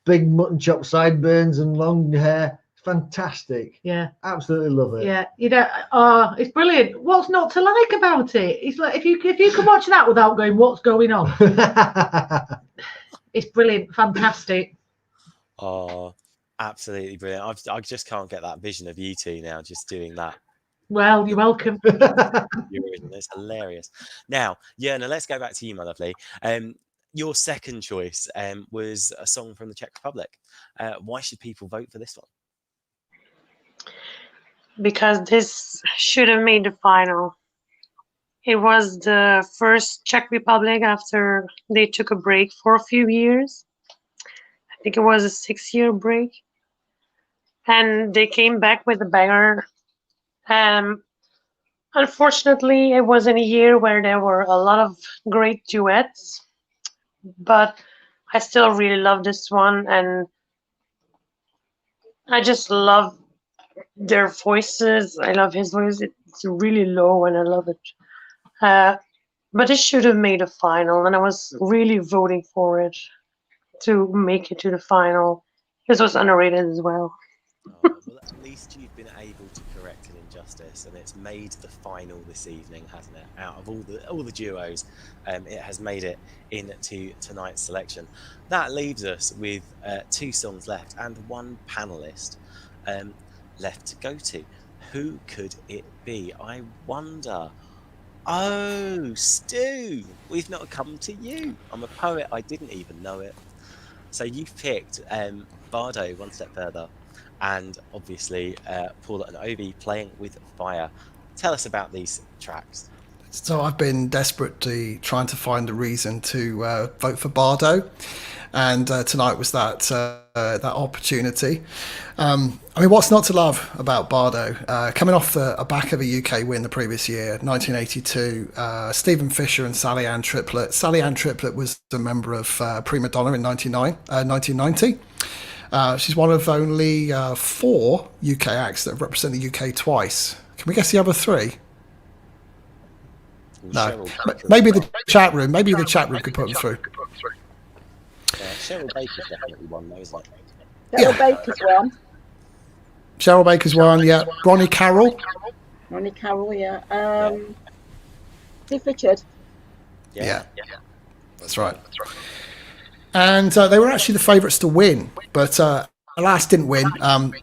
big mutton chop sideburns and long hair. Fantastic. Yeah, absolutely love it. Yeah, it's brilliant. What's not to like about it? It's like if you can watch that without going, what's going on? It's brilliant, fantastic. Oh, absolutely brilliant. I just can't get that vision of you two now just doing that. Well, you're welcome. It's hilarious. Now, Yerna, let's go back to you, my lovely. Your second choice was a song from the Czech Republic. Why should people vote for this one? Because this should have made the final. It was the first Czech Republic after they took a break for a few years. I think it was a 6-year break. And they came back with a banger. Unfortunately, it was in a year where there were a lot of great duets. But I still really love this one. And I just love their voices. I love his voice. It's really low and I love it. But it should have made a final, and I was really voting for it to make it to the final. This was underrated as well. Well, at least you've been able to correct an injustice, and it's made the final this evening, hasn't it? Out of all the duos, it has made it into tonight's selection. That leaves us with 2 songs left and 1 panelist left to go to. Who could it be? I wonder. Oh, Stu, we've not come to you. I'm a poet. I didn't even know it. So you've picked Bardo, One Step Further, and obviously Paula and Ovi, Playing with Fire. Tell us about these tracks. So I've been desperately trying to find a reason to vote for Bardo, and tonight was that opportunity. I mean, what's not to love about Bardo? Coming off the back of a UK win the previous year, 1982, Stephen Fisher and Sally Ann Triplett. Sally Ann Triplett was a member of Prima Donna in 1990. She's one of only 4 UK acts that have represented the UK twice. Can we guess the other 3? No, maybe the chat room. Maybe the chat room could put them through. Cheryl Baker's definitely one, though, isn't it? Cheryl Baker's one. Cheryl Baker's one, yeah. Ronnie Carroll. Ronnie Carroll, yeah. Steve Richard. Yeah. That's right. And they were actually the favourites to win, but alas, didn't win.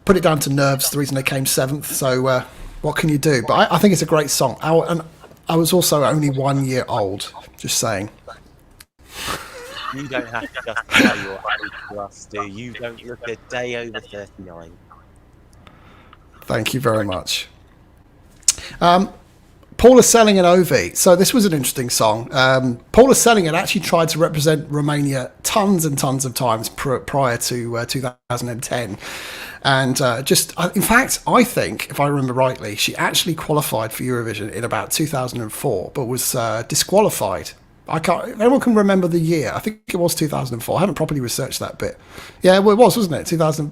Put it down to nerves, the reason they came 7th. So what can you do? But I think it's a great song. And I was also only 1 year old, just saying. You don't have to justify your age to us, do you? Don't look a day over 39. Thank you very much. Paula Selling and Ovi. So this was an interesting song. Paula Selling had actually tried to represent Romania tons and tons of times prior to 2010. And in fact, I think, if I remember rightly, she actually qualified for Eurovision in about 2004, but was disqualified. Everyone can remember the year. I think it was 2004. I haven't properly researched that bit. Yeah, well, it was, wasn't it? 2000.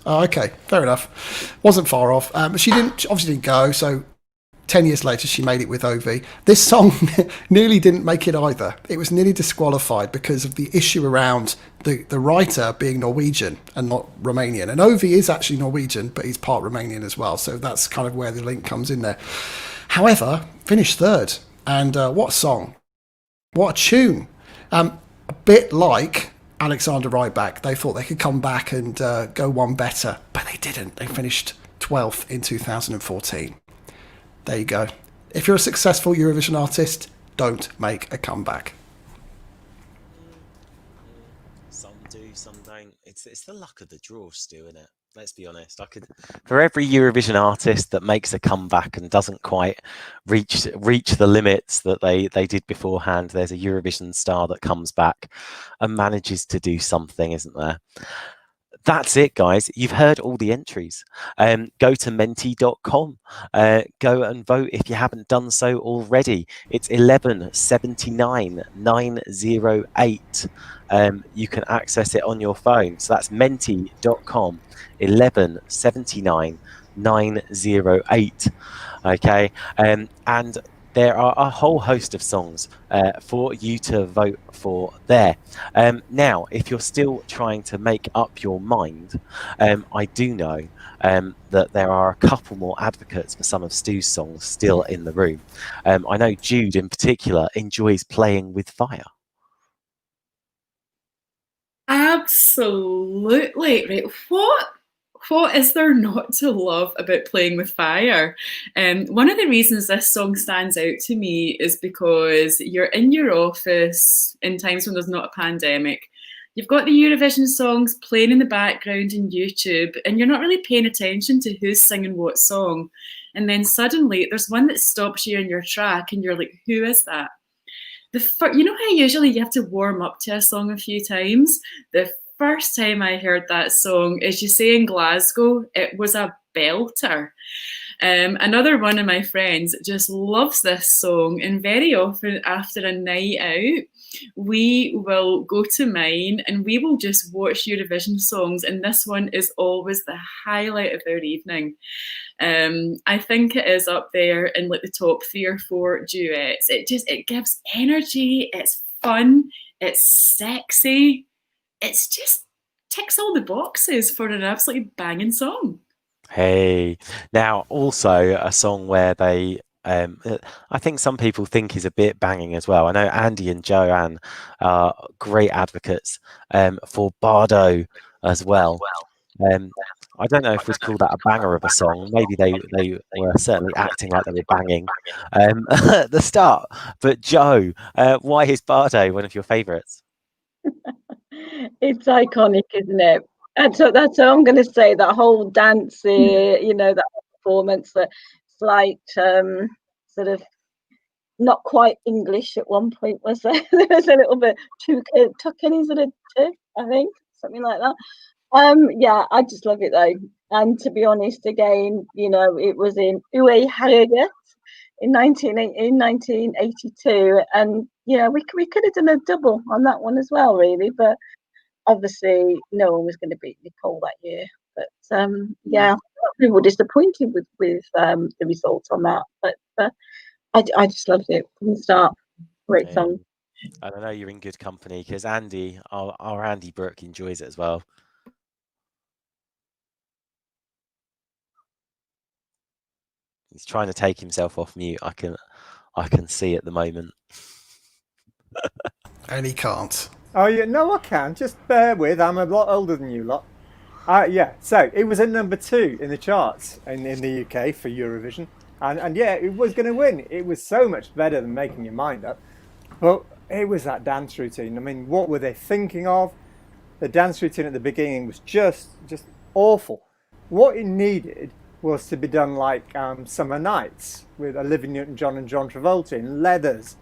Oh, okay, fair enough. Wasn't far off. But she obviously didn't go. So 10 years later, she made it with Ovi. This song nearly didn't make it either. It was nearly disqualified because of the issue around the writer being Norwegian and not Romanian. And Ovi is actually Norwegian, but he's part Romanian as well. So that's kind of where the link comes in there. However, finished 3rd. And what a song. What a tune. A bit like Alexander Rybak. They thought they could come back and go one better, but they didn't. They finished 12th in 2014. There you go. If you're a successful Eurovision artist, don't make a comeback. Some do, some don't. It's the luck of the draw, Stu, isn't it? Let's be honest. For every Eurovision artist that makes a comeback and doesn't quite reach the limits that they did beforehand, there's a Eurovision star that comes back and manages to do something, isn't there? That's it, guys. You've heard all the entries. Go to menti.com. Go and vote if you haven't done so already. It's 1179,908. You can access it on your phone. So that's menti.com, 1179,908. Okay. And there are a whole host of songs for you to vote for there. Now, if you're still trying to make up your mind, I do know that there are a couple more advocates for some of Stu's songs still in the room. I know Jude in particular enjoys Playing with Fire. Absolutely. Right. What is there not to love about Playing with Fire? One of the reasons this song stands out to me is because you're in your office in times when there's not a pandemic. You've got the Eurovision songs playing in the background in YouTube, and you're not really paying attention to who's singing what song. And then suddenly there's one that stops you in your track, and you're like, who is that? You know how usually you have to warm up to a song a few times? The first time I heard that song, as you say in Glasgow, it was a belter. Another one of my friends just loves this song, and very often after a night out, we will go to mine and we will just watch Eurovision songs, and this one is always the highlight of our evening. I think it is up there in like the top 3 or 4 duets. It gives energy, it's fun, it's sexy. It's just ticks all the boxes for an absolutely banging song. Hey, now also a song where they, I think some people think is a bit banging as well. I know Andy and Joanne are great advocates for Bardo as well. I don't know if we'd call that a banger of a song. Maybe they were certainly acting like they were banging at the start. But Joe, why is Bardo one of your favourites? It's iconic, isn't it? That's what I'm going to say. That whole dance, you know, that whole performance, that slight sort of not quite English at one point, was there? There was a little bit tucking sort of tip, I think, something like that. Yeah, I just love it though. And to be honest, again, you know, it was in Ue Harriget in 1982, and you know, we could have done a double on that one as well, really, but obviously no one was going to beat Nicole that year. But yeah, people were disappointed with the results on that, but I just loved it from the start. Great song. And I know you're in good company because Andy, our Andy Brooke, enjoys it as well. He's trying to take himself off mute. I can see at the moment. And he can't. Oh yeah, no, I can. Just bear with. I'm a lot older than you lot. Yeah. So it was at number 2 in the charts in the UK for Eurovision, and yeah, it was going to win. It was so much better than Making Your Mind Up. But it was that dance routine. I mean, what were they thinking of? The dance routine at the beginning was just awful. What it needed was to be done like Summer Nights with Olivia Newton-John and John Travolta in leathers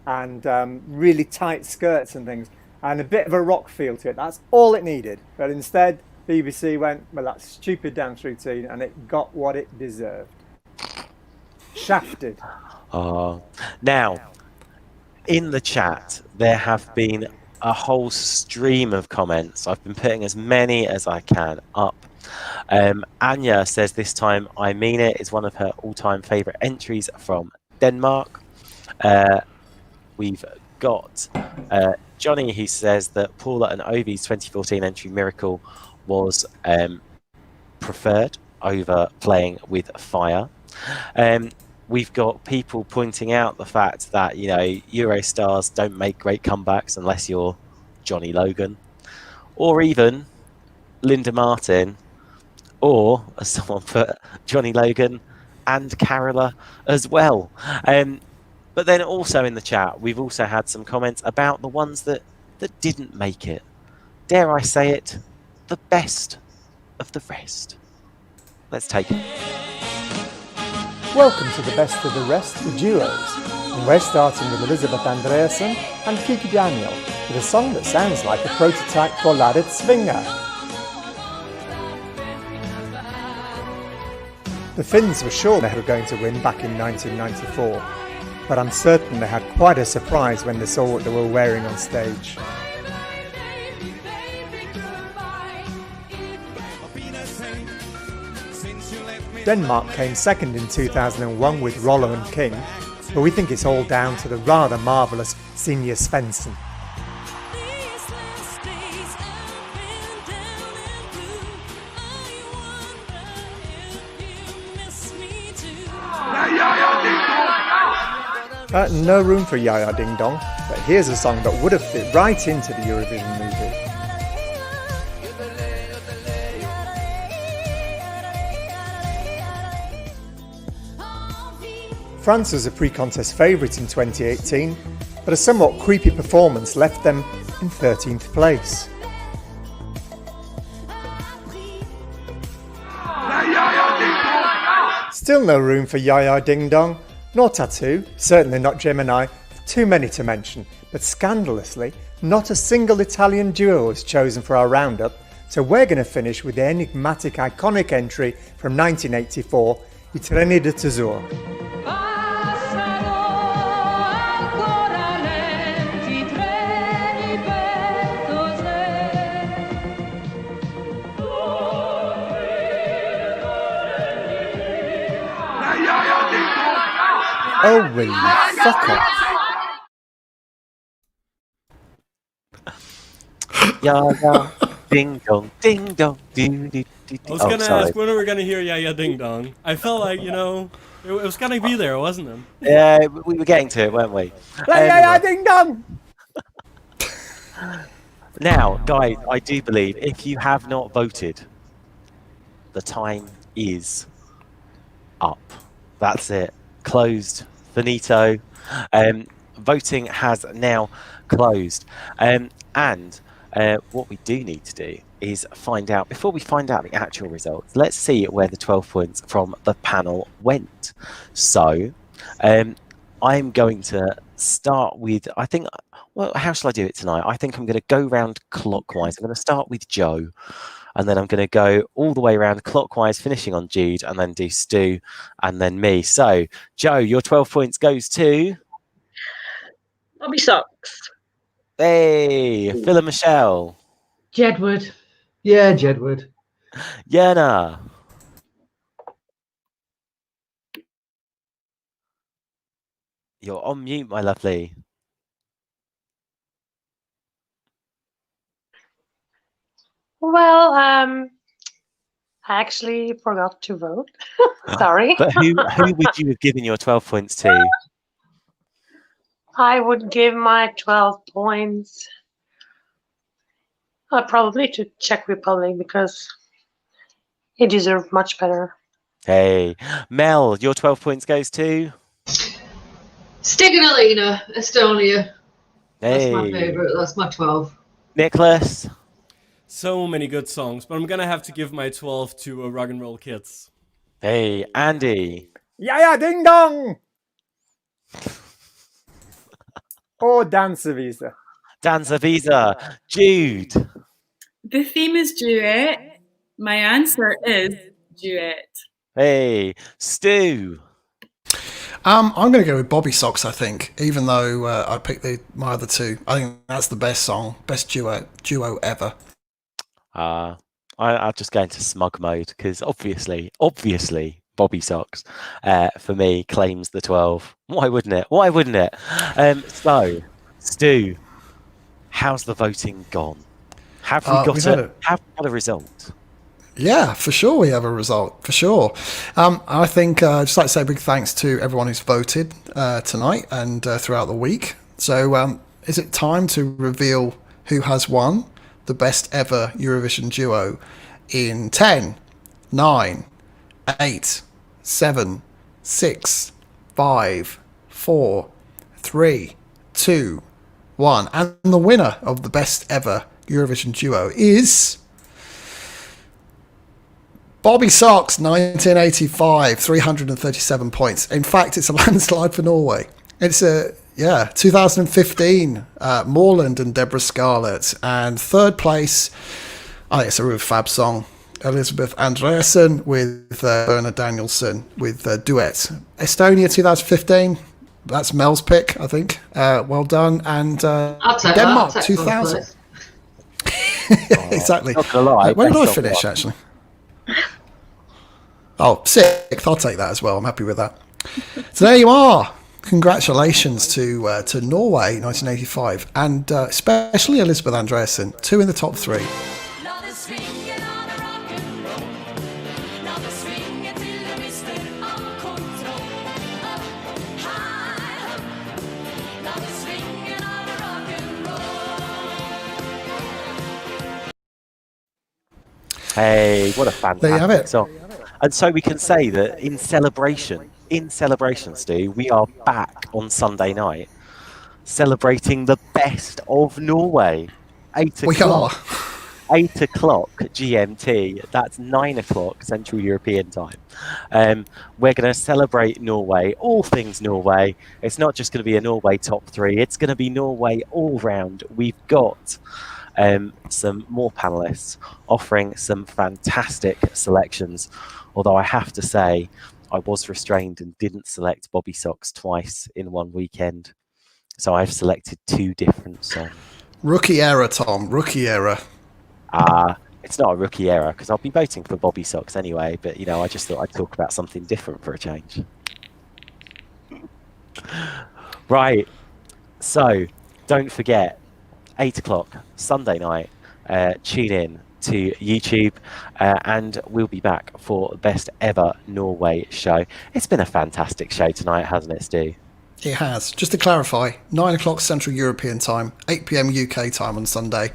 and really tight skirts and things, and a bit of a rock feel to it. That's all it needed. But instead, BBC went, well, that's stupid dance routine, and it got what it deserved. Shafted. Now, in the chat, there have been a whole stream of comments. I've been putting as many as I can up. Anya says this time, I mean it, is one of her all-time favourite entries from Denmark. We've got Johnny, who says that Paula and Ovi's 2014 entry Miracle was preferred over Playing with Fire. We've got people pointing out the fact that, you know, Eurostars don't make great comebacks unless you're Johnny Logan, or even Linda Martin, or, as someone put, Johnny Logan and Carola as well. But then also in the chat, we've also had some comments about the ones that didn't make it. Dare I say it, the best of the rest. Let's take it. Welcome to the best of the rest, the duos. And we're starting with Elizabeth Andreasen and Kiki Daniel with a song that sounds like a prototype for Ladet Svinga. The Finns were sure they were going to win back in 1994, but I'm certain they had quite a surprise when they saw what they were wearing on stage. Denmark came second in 2001 with Rollo and King, but we think it's all down to the rather marvellous Signe Svensson. No room for Yaya Ding Dong, but here's a song that would have fit right into the Eurovision movie. France was a pre-contest favourite in 2018, but a somewhat creepy performance left them in 13th place. Still no room for Yaya Ding Dong, nor Tattoo, certainly not Gemini, too many to mention, but scandalously, not a single Italian duo was chosen for our roundup, so we're going to finish with the enigmatic iconic entry from 1984, I Treni di Tesoro. Oh, will you fuck off? Yaya, ding dong, ding dong, ding ding ding. I was gonna ask when we were gonna hear Yaya Ding Dong. I felt like, you know, it was gonna be there, wasn't it? Yeah, we were getting to it, weren't we? Yaya Ding Dong! Now, guys, I do believe if you have not voted, the time is up. That's it. Closed. Finito. Voting has now closed. And what we do need to do is find out, before we find out the actual results, let's see where the 12 points from the panel went. So I'm going to start with, I think, well, how shall I do it tonight? I think I'm going to go round clockwise. I'm going to start with Joe, and then I'm going to go all the way around clockwise, finishing on Jude, and then do Stu, and then me. So, Joe, your 12 points goes to... Bobby Socks. Hey, Phil and Michelle. Jedward. Yeah, Jedward. Yana. You're on mute, my lovely. Well, I actually forgot to vote. Sorry. But who would you have given your 12 points to? I would give my 12 points probably to Czech Republic because he deserved much better. Hey, Mel, your 12 points goes to? Stiganalina, Estonia. Hey. That's my favourite. That's my 12. Nicholas? So many good songs, but I'm gonna have to give my 12 to Rock and Roll Kids. Hey, Andy? Ja, ding dong! Or Dancer Visa. Dancer Visa. Jude? The theme is duet. My answer is duet. Hey, Stu? I'm going to go with Bobby Socks, I think, even though I picked my other two. I think that's the best song, best duo ever. I'm just going to smug mode because obviously, Bobby Socks, for me, claims the 12. Why wouldn't it? Why wouldn't it? So, Stu, how's the voting gone? Have we got a result? Yeah, for sure we have a result, for sure. I think I'd just like to say a big thanks to everyone who's voted tonight and throughout the week. So is it time to reveal who has won the best ever Eurovision duo in 10, 9, 8, 7, 6, 5, 4, 3, 2, 1. And the winner of the best ever Eurovision duo is... Bobby Socks, 1985, 337 points. In fact, it's a landslide for Norway. It's 2015, Moreland and Deborah Scarlett. And third place, I think it's a real fab song, Elizabeth Andreasen with Bernard Danielson with Duets. Estonia, 2015, that's Mel's pick, I think. Well done. And Denmark, 2000. Exactly. When did I finish, actually? Oh, 6th. I'll take that as well. I'm happy with that. So there you are. Congratulations to Norway, 1985, and especially Elizabeth Andreasen, 2 in the top 3. Hey, what a fantastic There you have it. song. And so we can say that in celebration, Stu, we are back on Sunday night celebrating the best of Norway. 8 o'clock. We are. 8 o'clock GMT. That's 9 o'clock Central European time. We're going to celebrate Norway, all things Norway. It's not just going to be a Norway top 3. It's going to be Norway all round. We've got some more panelists offering some fantastic selections. Although I have to say, I was restrained and didn't select Bobby Socks twice in one weekend. So I've selected 2 different songs. Rookie error, Tom. Rookie error. It's not a rookie error because I'll be voting for Bobby Socks anyway. But, I just thought I'd talk about something different for a change. Right. So don't forget, 8 o'clock Sunday night, tune in to YouTube and we'll be back for the best ever Norway show. It's been a fantastic show tonight, hasn't it, Stu? It has. Just to clarify, 9 o'clock Central European time, 8 p.m. UK time on Sunday.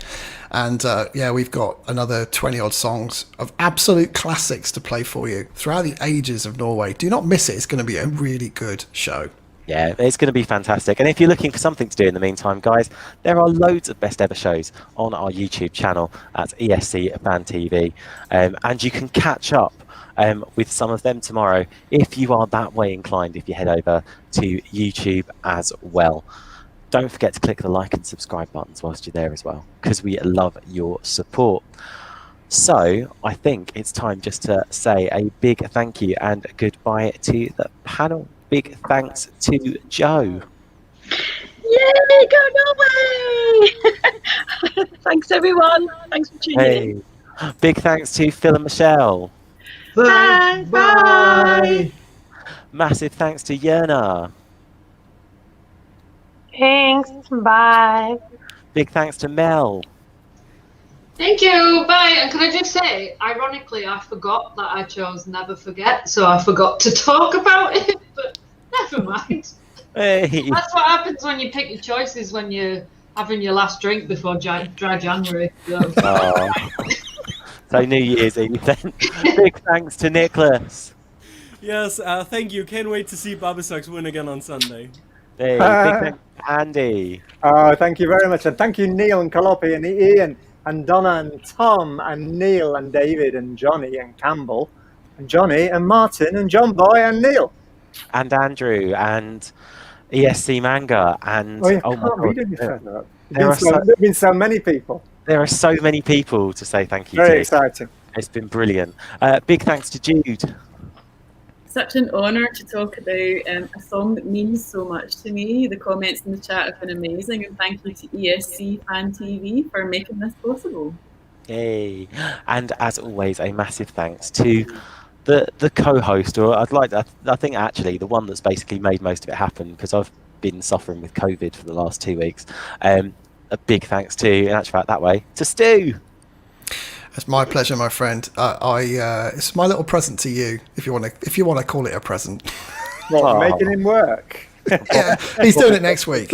And yeah, we've got another 20 odd songs of absolute classics to play for you throughout the ages of Norway. Do not miss it. It's going to be a really good show. Yeah, it's going to be fantastic. And if you're looking for something to do in the meantime, guys, there are loads of best ever shows on our YouTube channel at ESC Fan TV. And you can catch up with some of them tomorrow if you are that way inclined, if you head over to YouTube as well. Don't forget to click the like and subscribe buttons whilst you're there as well, because we love your support. So I think it's time just to say a big thank you and goodbye to the panel. Big thanks to Joe. Yay, go Norway! Thanks everyone. Thanks for tuning in. Big thanks to Phil and Michelle. Thanks. Bye. Massive thanks to Yerna. Thanks. Bye. Big thanks to Mel. Thank you. Bye. And can I just say, ironically, I forgot that I chose Never Forget, so I forgot to talk about it, but never mind. Hey. That's what happens when you pick your choices when you're having your last drink before dry January. So. So New Year's Eve then. Big thanks to Nicholas. Yes, thank you. Can't wait to see Bobby Socks win again on Sunday. Hey, big thanks to Andy. Oh, thank you very much. And thank you, Neil and Calopi and Ian and Donna and Tom and Neil and David and Johnny and Campbell and Johnny and Martin and John Boy and Neil. And Andrew and ESC Manga and my God, there have been so many people. There are so many people to say thank you to. Very exciting. It's been brilliant. Big thanks to Jude. Such an honour to talk about a song that means so much to me. The comments in the chat have been amazing, and thank you to ESC Fan TV for making this possible. Hey, and as always, a massive thanks to the co-host, or I think actually the one that's basically made most of it happen, because I've been suffering with COVID for the last 2 weeks. A big thanks to, in actual fact, that way, to Stu. It's my pleasure, my friend. It's my little present to you, if you want to call it a present. Well, making him work. Yeah, he's doing it next week.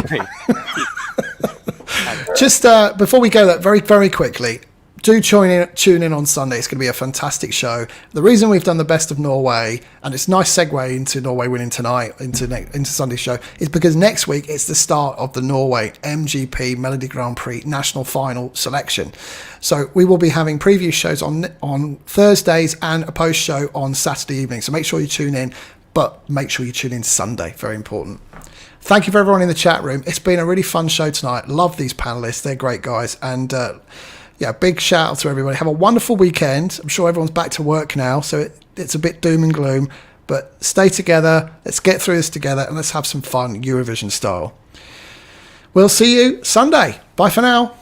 Just before we go, that very, very quickly, do tune in on Sunday. It's going to be a fantastic show. The reason we've done the best of Norway, and it's a nice segue into Norway winning tonight, into Sunday's show, is because next week it's the start of the Norway MGP Melody Grand Prix National Final selection. So we will be having preview shows on Thursdays and a post show on Saturday evening. So make sure you tune in, but make sure you tune in Sunday. Very important. Thank you for everyone in the chat room. It's been a really fun show tonight. Love these panelists. They're great guys. And yeah, big shout out to everybody. Have a wonderful weekend. I'm sure everyone's back to work now, so it's a bit doom and gloom. But stay together. Let's get through this together, and let's have some fun Eurovision style. We'll see you Sunday. Bye for now.